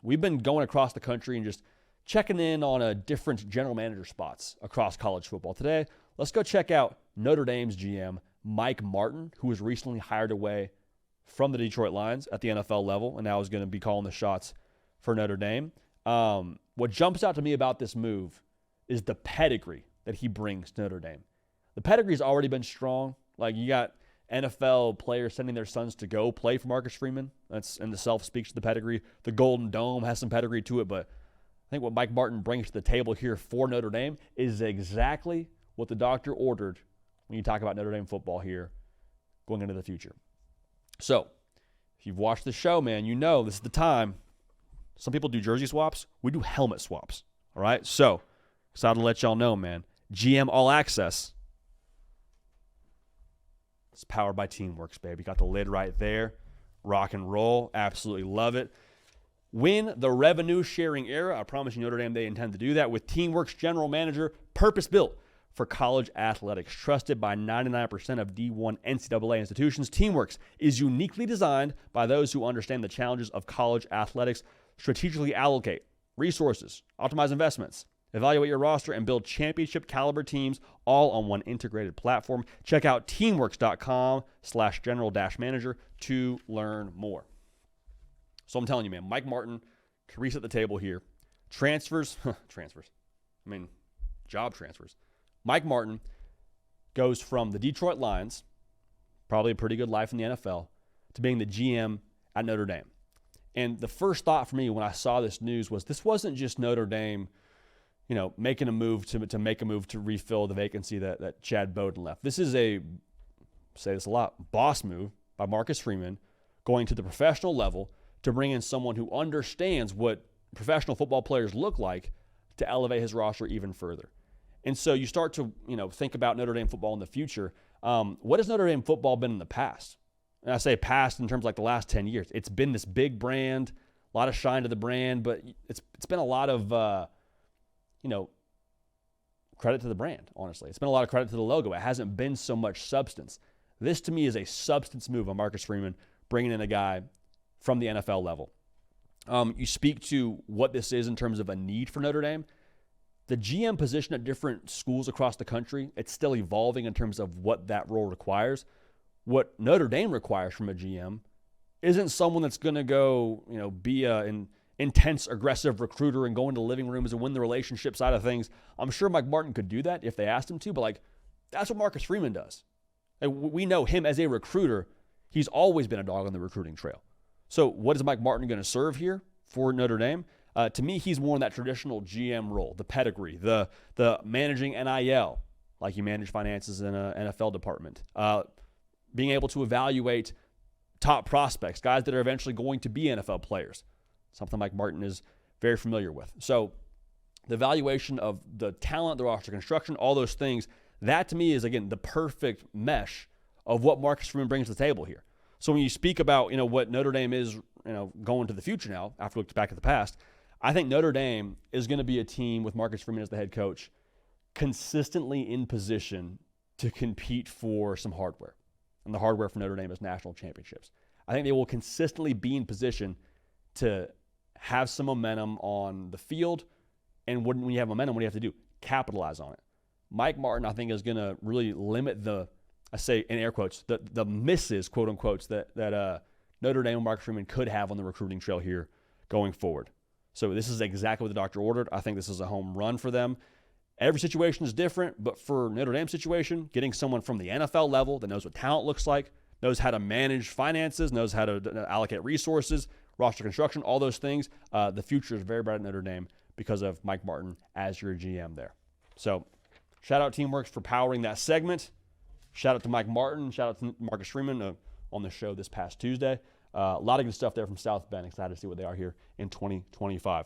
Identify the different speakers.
Speaker 1: we've been going across the country and just checking in on different general manager spots across college football. Today, let's go check out Notre Dame's GM, Mike Martin, who was recently hired away from the Detroit Lions at the NFL level and now is going to be calling the shots for Notre Dame. What jumps out to me about this move is the pedigree that he brings to Notre Dame. The pedigree's already been strong. Like, you got NFL players sending their sons to go play for Marcus Freeman. That's in itself speaks to the pedigree. The Golden Dome has some pedigree to it, but I think what Mike Martin brings to the table here for Notre Dame is exactly what the doctor ordered when you talk about Notre Dame football here going into the future. So, if you've watched the show, man, you know this is the time. Some people do jersey swaps. We do helmet swaps. All right? So, excited to let y'all know, man. GM All Access. It's powered by Teamworks, baby. Got the lid right there. Rock and roll. Absolutely love it. Win the revenue sharing era. I promise you, Notre Dame, they intend to do that with Teamworks General Manager, purpose-built for college athletics. Trusted by 99% of D1 NCAA institutions, Teamworks is uniquely designed by those who understand the challenges of college athletics, strategically allocate resources, optimize investments, evaluate your roster, and build championship-caliber teams all on one integrated platform. Check out teamworks.com/general-manager to learn more. So I'm telling you, man, Mike Martin can reset the table here. Job transfers. Mike Martin goes from the Detroit Lions, probably a pretty good life in the NFL, to being the GM at Notre Dame. And the first thought for me when I saw this news was this wasn't just Notre Dame, making a move to refill the vacancy that Chad Bowden left. This is say this a lot, boss move by Marcus Freeman going to the professional level to bring in someone who understands what professional football players look like to elevate his roster even further. And so you start to, think about Notre Dame football in the future. What has Notre Dame football been in the past? And I say past in terms of like the last 10 years. It's been this big brand, a lot of shine to the brand, but it's been a lot of, credit to the brand, honestly. It's been a lot of credit to the logo. It hasn't been so much substance. This, to me, is a substance move on Marcus Freeman, bringing in a guy from the NFL level. You speak to what this is in terms of a need for Notre Dame. The GM position at different schools across the country, it's still evolving in terms of what that role requires. What Notre Dame requires from a GM isn't someone that's going to go, be an intense, aggressive recruiter and go into living rooms and win the relationship side of things. I'm sure Mike Martin could do that if they asked him to, but that's what Marcus Freeman does. And we know him as a recruiter. He's always been a dog on the recruiting trail. So what is Mike Martin going to serve here for Notre Dame? To me, he's more in that traditional GM role, the pedigree, the managing NIL, like you manage finances in an NFL department, being able to evaluate top prospects, guys that are eventually going to be NFL players, something Mike Martin is very familiar with. So the evaluation of the talent, the roster construction, all those things, that to me is, again, the perfect mesh of what Marcus Freeman brings to the table here. So when you speak about, what Notre Dame is, going to the future now, after we look back at the past, I think Notre Dame is going to be a team with Marcus Freeman as the head coach consistently in position to compete for some hardware. And the hardware for Notre Dame is national championships. I think they will consistently be in position to have some momentum on the field. And when you have momentum, what do you have to do? Capitalize on it. Mike Martin, I think, is going to really limit I say in air quotes, the misses, quote unquote, that Notre Dame and Marcus Freeman could have on the recruiting trail here going forward. So this is exactly what the doctor ordered. I think this is a home run for them. Every situation is different, but for Notre Dame's situation, getting someone from the NFL level that knows what talent looks like, knows how to manage finances, knows how to allocate resources, roster construction, all those things, the future is very bright at Notre Dame because of Mike Martin as your GM there. So shout out Teamworks for powering that segment. Shout out to Mike Martin. Shout out to Marcus Freeman on the show this past Tuesday. A lot of good stuff there from South Bend. Excited to see what they are here in 2025.